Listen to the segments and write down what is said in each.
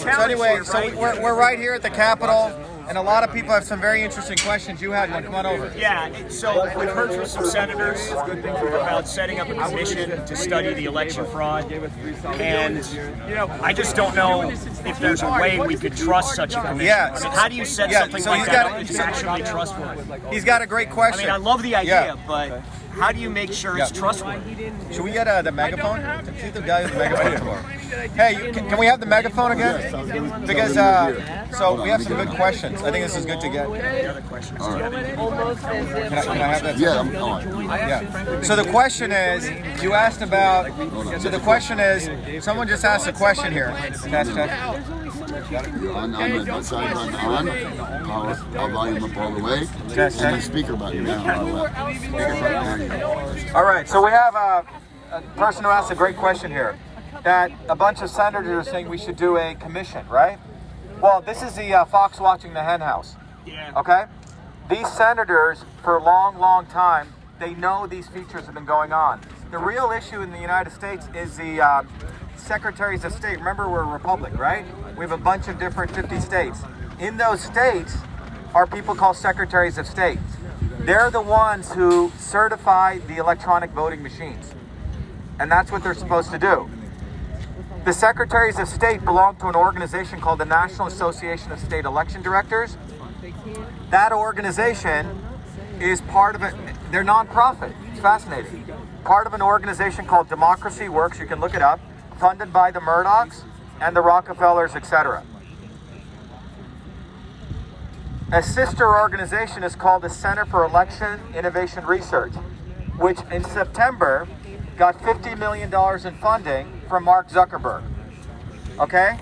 challenge anyway, here, right? we're right here at the Capitol, and a lot of people have some very interesting questions. You had one. Come on over. Yeah, so we've heard from some senators about setting up a commission to study the election fraud, and I just don't know if there's a way we could trust such a commission. Yeah. I mean, how do you set something like that up that's actually trustworthy? He's got a great question. I mean, I love the idea, but how do you make sure it's trustworthy? Should we get the megaphone? See the guy with the megaphone. Hey, can we have the megaphone again? Because so we have some good questions. I think this is good to get. Other questions? All right. Can I have that? Yeah, I'm on. Yeah. So the question is, you asked about. So the question is, someone just asked a question here. Test. On my side button on. I'll volume up all the way. Test. And my speaker button down on the left. All right. So we have a person who asked a great question here. That a bunch of senators are saying we should do a commission, right? Well, this is the fox watching the hen house. Yeah. Okay? These senators, for a long, long time, they know these features have been going on. The real issue in the United States is the secretaries of state. Remember, we're a republic, right? We have a bunch of different 50 states. In those states are people called secretaries of state. They're the ones who certify the electronic voting machines. And that's what they're supposed to do. The secretaries of state belong to an organization called the National Association of State Election Directors. That organization is part of it. They're nonprofit. It's fascinating. Part of an organization called Democracy Works. You can look it up. Funded by the Murdochs and the Rockefellers, etc. A sister organization is called the Center for Election Innovation Research, which in September got $50 million in funding from Mark Zuckerberg. Okay?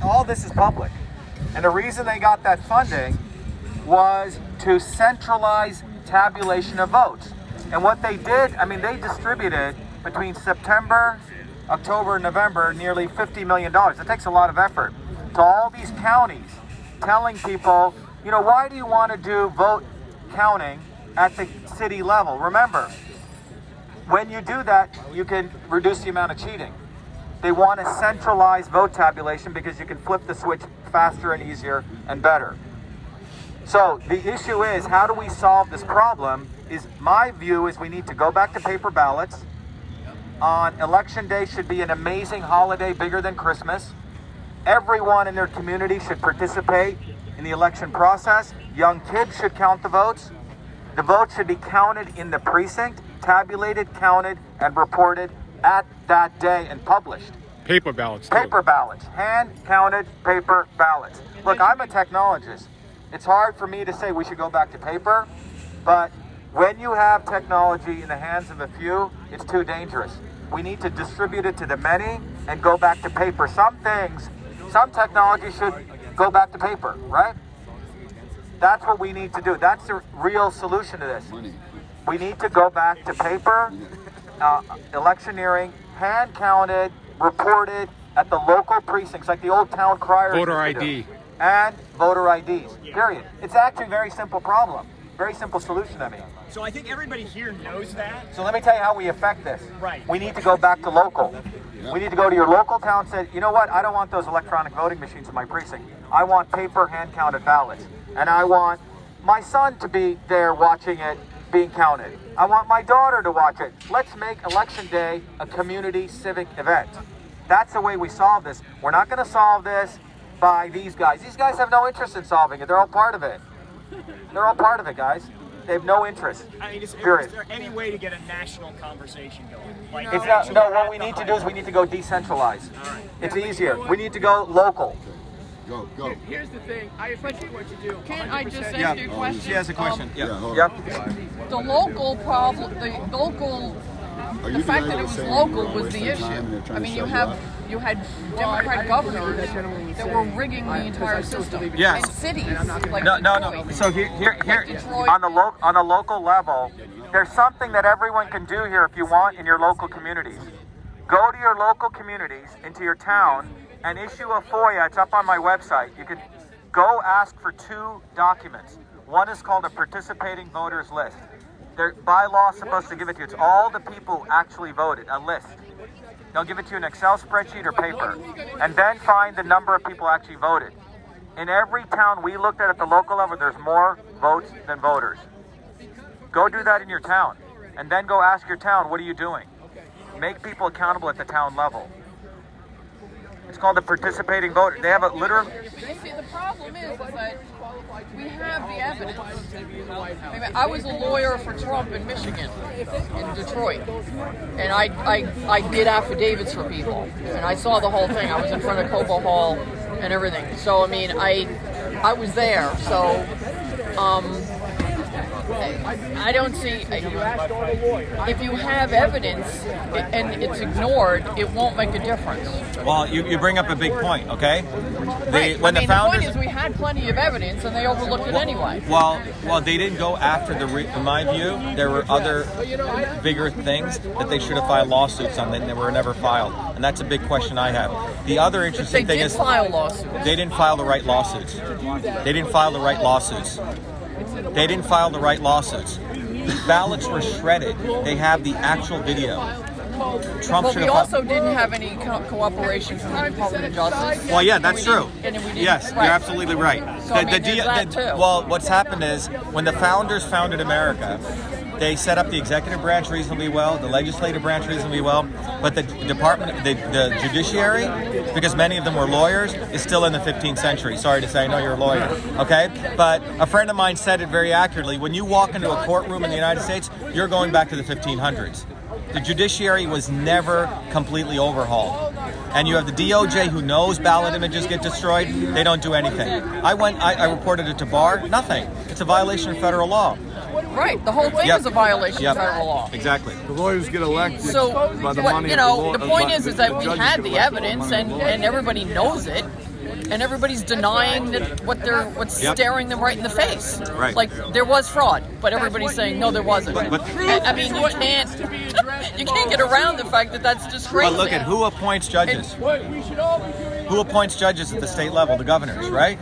All this is public. And the reason they got that funding was to centralize tabulation of votes. And what they did, I mean, they distributed between September, October, and November nearly $50 million. It takes a lot of effort to all these counties telling people, why do you want to do vote counting at the city level? Remember, when you do that, you can reduce the amount of cheating. They want to centralize vote tabulation because you can flip the switch faster and easier and better. So the issue is, how do we solve this problem? My view is we need to go back to paper ballots. On election day should be an amazing holiday, bigger than Christmas. Everyone in their community should participate in the election process. Young kids should count the votes. The votes should be counted in the precinct, tabulated, counted, and reported at that day and published. Paper ballots. Paper ballots. Hand-counted paper ballots. Look, I'm a technologist. It's hard for me to say we should go back to paper, but when you have technology in the hands of a few, it's too dangerous. We need to distribute it to the many and go back to paper. Some technology should go back to paper, right? That's what we need to do. That's the real solution to this. We need to go back to paper, electioneering, hand-counted, reported at the local precincts, like the old town criers. Voter ID. And voter IDs, period. It's actually a very simple problem. Very simple solution, I mean. So I think everybody here knows that. So let me tell you how we affect this. Right. We need to go back to local. We need to go to your local town and say, you know what, I don't want those electronic voting machines in my precinct. I want paper hand-counted ballots. And I want my son to be there watching it being counted. I want my daughter to watch it. Let's make Election Day a community civic event. That's the way we solve this. We're not going to solve this by these guys. These guys have no interest in solving it. They're all part of it. They're all part of it, guys. They have no interest. I mean, is period. there any way to get a national conversation going? Like, It's not. No, what we need to do is we need to go decentralized. Right. It's easier. We need to go local. Go. Here's the thing. I appreciate what you do. Can't I just ask Yeah. you a question? She has a question. hold Yep. on. The local problem, the fact that it was local was the issue. I mean, you had Democrat governors that were rigging the entire system. Yes. And cities like No. Detroit. So here, Detroit. on a local level, there's something that everyone can do here if you want in your local communities. Go to your local communities, into your town, and issue a FOIA. It's up on my website. You can go ask for 2 documents. One is called a participating voters list. They're by law supposed to give it to you. It's all the people who actually voted, a list. They'll give it to you in an Excel spreadsheet or paper. And then find the number of people actually voted. In every town we looked at the local level, there's more votes than voters. Go do that in your town. And then go ask your town, what are you doing? Make people accountable at the town level. It's called the participating voter. They have a literal... See, the problem is that we have the evidence. I mean, I was a lawyer for Trump in Michigan, in Detroit, and I did affidavits for people, and I saw the whole thing. I was in front of Cobo Hall and everything. So I mean, I was there. So I don't see, if you have evidence and it's ignored, it won't make a difference. Well, you bring up a big point, okay? Right. When the founders, point is we had plenty of evidence and they overlooked it anyway. Well, they didn't go after in my view, there were other bigger things that they should have filed lawsuits on that were never filed. And that's a big question I have. The other interesting thing is file lawsuits. They didn't file the right lawsuits. They didn't file the right lawsuits. Ballots were shredded. They have the actual video. Trump But we also didn't have any cooperation from the Department of Justice. Well, yeah, that's true. Yes, you're absolutely right. So, that too. Well, what's happened is when the founders founded America, they set up the executive branch reasonably well, the legislative branch reasonably well, but the the judiciary, because many of them were lawyers, is still in the 15th century. Sorry to say, I know you're a lawyer, okay? But a friend of mine said it very accurately. When you walk into a courtroom in the United States, you're going back to the 1500s. The judiciary was never completely overhauled. And you have the DOJ who knows ballot images get destroyed. They don't do anything. I reported it to BAR. Nothing. It's a violation of federal law. Right. The whole thing is a violation of federal law. Exactly. The lawyers get elected by the money the point is that we had the evidence and everybody knows it. And everybody's denying that what's staring them right in the face. Right. Like there was fraud, but everybody's saying no, there wasn't. I mean, you can't get around the fact that that's just crazy. But look at who appoints judges. Who appoints judges at the state level? The governors, right?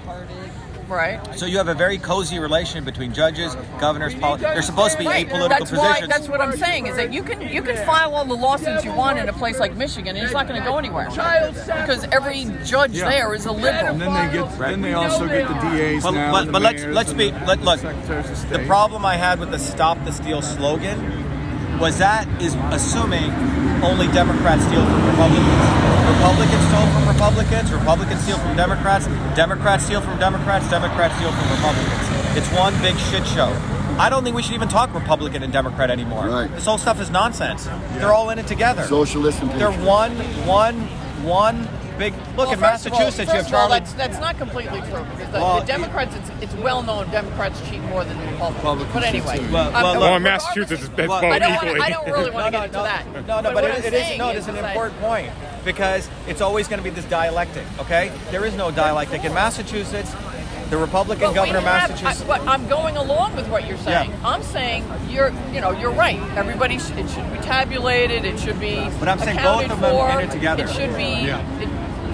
Right. So you have a very cozy relation between judges, governors, they're supposed to be apolitical positions. That's what I'm saying is that you can file all the lawsuits you want in a place like Michigan and it's not going to go anywhere because every judge there is a liberal. And then they also get the DAs now. But let's look. The problem I had with the "Stop the Steal" slogan was that is assuming only Democrats steal from Republicans. Republicans stole from Republicans, Republicans steal from Democrats, Democrats steal from Democrats, Democrats steal from Republicans. It's one big shit show. I don't think we should even talk Republican and Democrat anymore. Right. This whole stuff is nonsense. They're all in it together. Socialist and They're one big... Look, in Massachusetts, you have Charlie... That's not completely true. Because the Democrats, it's well known Democrats cheat more than the Republicans. But anyway. Well, in Massachusetts, it's both equally. I don't really want to get into that. But it is an important point. Because it's always going to be this dialectic, okay? There is no dialectic. In Massachusetts, the Republican governor of Massachusetts... I'm going along with what you're saying. Yeah. I'm saying you're right. It should be tabulated. It should be But I'm saying both of them in it together. It should be...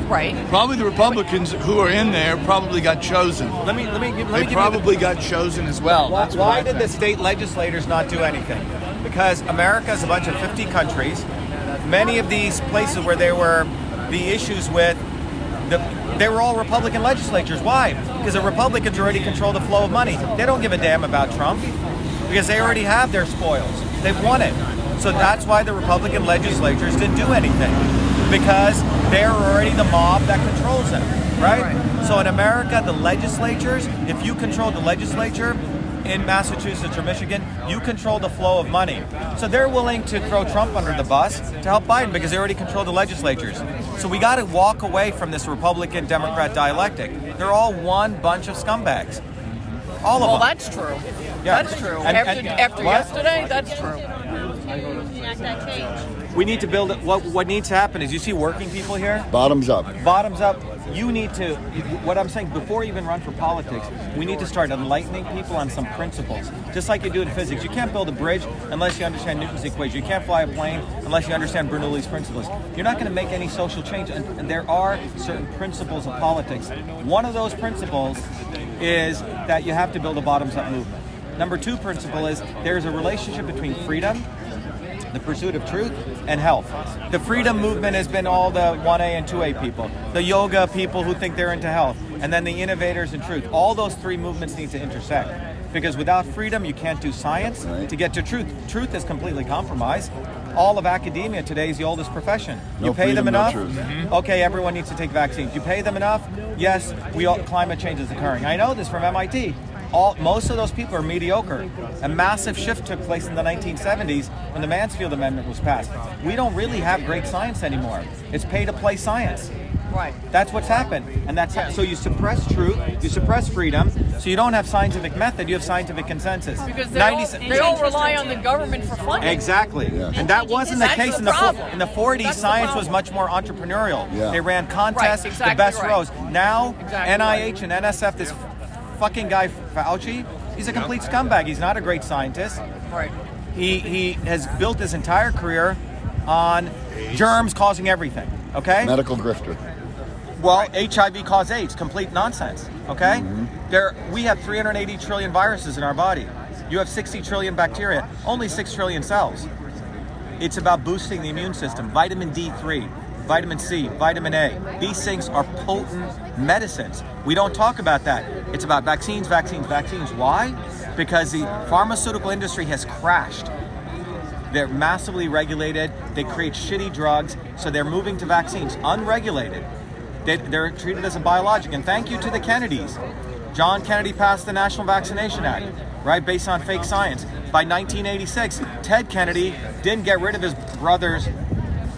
Right. Probably the Republicans who are in there probably got chosen. They probably got chosen as well. Why did the state legislators not do anything? Because America is a bunch of 50 countries. Many of these places where there were the issues with, they were all Republican legislatures. Why? Because the Republicans already control the flow of money. They don't give a damn about Trump because they already have their spoils. They've won it. So that's why the Republican legislatures didn't do anything, because they're already the mob that controls them, right? So in America, the legislatures, if you control the legislature in Massachusetts or Michigan, you control the flow of money. So they're willing to throw Trump under the bus to help Biden because they already control the legislatures. So we got to walk away from this Republican-Democrat dialectic. They're all one bunch of scumbags. All of them. Well, that's true. Yeah. That's true. After yesterday, that's true. We need to build it. What needs to happen is, you see working people here? Bottoms up. Bottoms up. You need to, what I'm saying, before you even run for politics, we need to start enlightening people on some principles. Just like you do in physics. You can't build a bridge unless you understand Newton's equation. You can't fly a plane unless you understand Bernoulli's principles. You're not going to make any social change. And there are certain principles of politics. One of those principles is that you have to build a bottoms-up movement. Number two principle is there's a relationship between freedom the pursuit of truth and health. The freedom movement has been all the 1A and 2A people, the yoga people who think they're into health, and then the innovators in truth. All those three movements need to intersect. Because without freedom, you can't do science to get to truth. Truth is completely compromised. All of academia today is the oldest profession. No You pay them freedom, no enough, truth. okay, everyone needs to take vaccines. You pay them enough, yes, climate change is occurring. I know this from MIT. Most of those people are mediocre. A massive shift took place in the 1970s when the Mansfield Amendment was passed. We don't really have great science anymore. It's pay-to-play science. Right. That's what's happened, and so you suppress truth, you suppress freedom, so you don't have scientific method, you have scientific consensus. Because they all rely on the government for funding. Exactly, Yeah. and that wasn't the That's case the in the problem. in the 40s. That's the Science was problem. much more entrepreneurial. Yeah. They ran contests, Right, exactly the best right. rose. Now Exactly NIH and NSF, this fucking guy Fauci, he's a complete scumbag. He's not a great scientist. Right. He has built his entire career on germs causing everything. Okay. Medical grifter. Well, HIV causes AIDS, complete nonsense, okay? We have 380 trillion viruses in our body. You have 60 trillion bacteria, only 6 trillion cells. It's about boosting the immune system. Vitamin D3, vitamin C, vitamin A. These things are potent medicines. We don't talk about that. It's about vaccines, vaccines, vaccines. Why? Because the pharmaceutical industry has crashed. They're massively regulated. They create shitty drugs, so they're moving to vaccines, unregulated. They're treated as a biologic, and thank you to the Kennedys. John Kennedy passed the National Vaccination Act, right, based on fake science. By 1986, Ted Kennedy didn't get rid of his brother's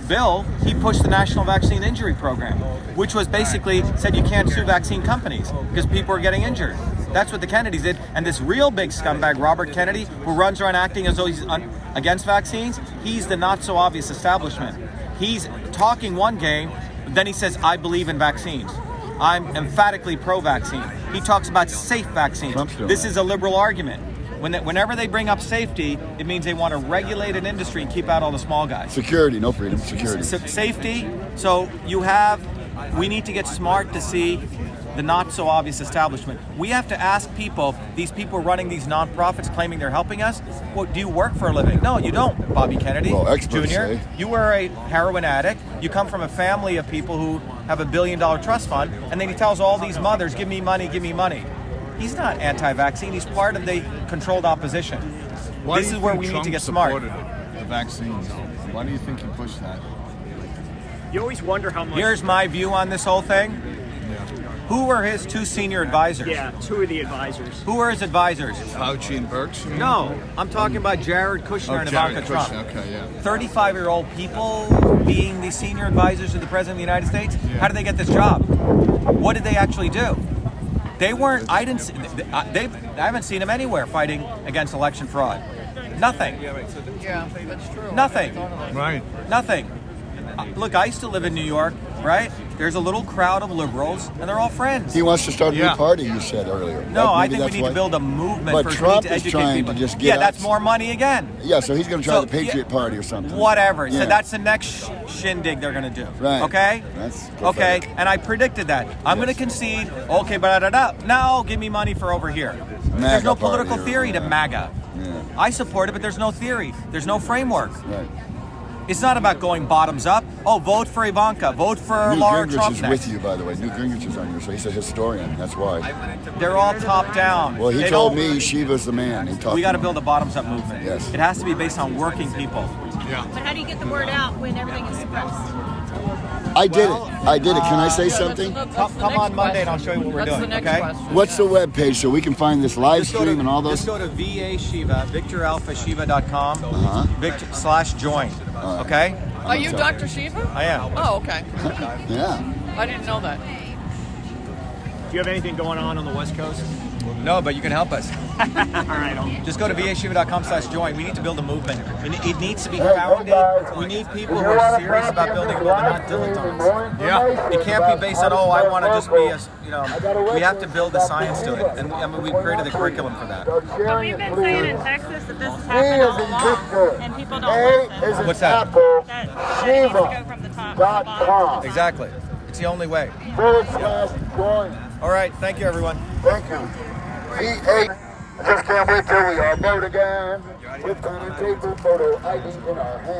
bill. He pushed the National Vaccine Injury Program, which was basically said you can't sue vaccine companies because people are getting injured. That's what the Kennedys did. And this real big scumbag, Robert Kennedy, who runs around acting as though he's against vaccines, he's the not-so-obvious establishment. He's talking one game, then he says, I believe in vaccines. I'm emphatically pro-vaccine. He talks about safe vaccines. This is a liberal argument. Whenever they bring up safety, it means they want to regulate an industry and keep out all the small guys. Security, no freedom, security. Safety, so we need to get smart to see the not-so-obvious establishment. We have to ask people, these people running these nonprofits claiming they're helping us, well, do you work for a living? No, you don't, Bobby Kennedy experts Jr. say. You were a heroin addict. You come from a family of people who have $1 billion trust fund, and then he tells all these mothers, give me money, give me money. He's not anti-vaccine. He's part of the controlled opposition. This is where we need to get smart. The vaccines. Why do you think he pushed that? You always wonder how much. Here's my view on this whole thing. Who were his two senior advisors? Yeah, two of the advisors. Who were his advisors? Fauci and Birx? you mean? No, I'm talking about Jared Kushner and Jared Ivanka Trump. Kushner, okay, yeah. 35-year-old people being the senior advisors of the President of the United States? How did they get this job? What did they actually do? They weren't, I haven't seen them anywhere fighting against election fraud. Nothing. Yeah, that's true. Nothing. Right. Nothing. Look, I used to live in New York, right? There's a little crowd of liberals, and they're all friends. He wants to start a Yeah. new party, you said earlier. No, I Maybe think we that's need why- to build a movement But first. Trump we need is to educate trying people. to just get yeah, us- that's more money again. Yeah, so he's going to try So, the Patriot yeah. Party or something. Whatever. Yeah. So that's the next shindig they're going to do. Right. Okay? That's okay. pathetic. And I predicted that. I'm going to concede. Okay, but no, give me money for over here. There's no political party or- theory to MAGA. Yeah. I support it, but there's no theory. There's no framework. Right. It's not about going bottoms up. Oh, vote for Ivanka. Vote for Newt Laura Gingrich Trump is next. with you, by the way. Newt Gingrich is on you, so he's a historian. That's why. They're all top down. Well, he They told don't- me Shiva's the man. He talked We got to him. build a bottoms up movement. Yes. It has to be based on working people. But how do you get the word out when everything is suppressed? I did it. I did it. Can I say something? Come on Monday and I'll show you what we're That's doing, the next okay? question. What's the webpage so we can find this live Just go to- stream and all those? Just go to VA Shiva, VictorAlphaShiva.com, /join. Okay? Are you Dr. Shiva? I am. Oh, okay. Yeah. I didn't know that. Do you have anything going on the West Coast? No, but you can help us. All right, Just go to VAShiva.com /join. We need to build a movement. It needs to be founded. We need people who are serious about building a movement, not dilettantes. Yeah. It can't be based on, I want to just be we have to build the science to it. And we created the curriculum for that. But we've been saying in Texas that this has happened all along, and people don't listen. What's that? That it needs to go from the top to the bottom. Exactly. It's the only way. /join. All right. Thank you, everyone. Thank you. VA. Just can't wait till we all vote again. with pen and paper, photo ID in our hand.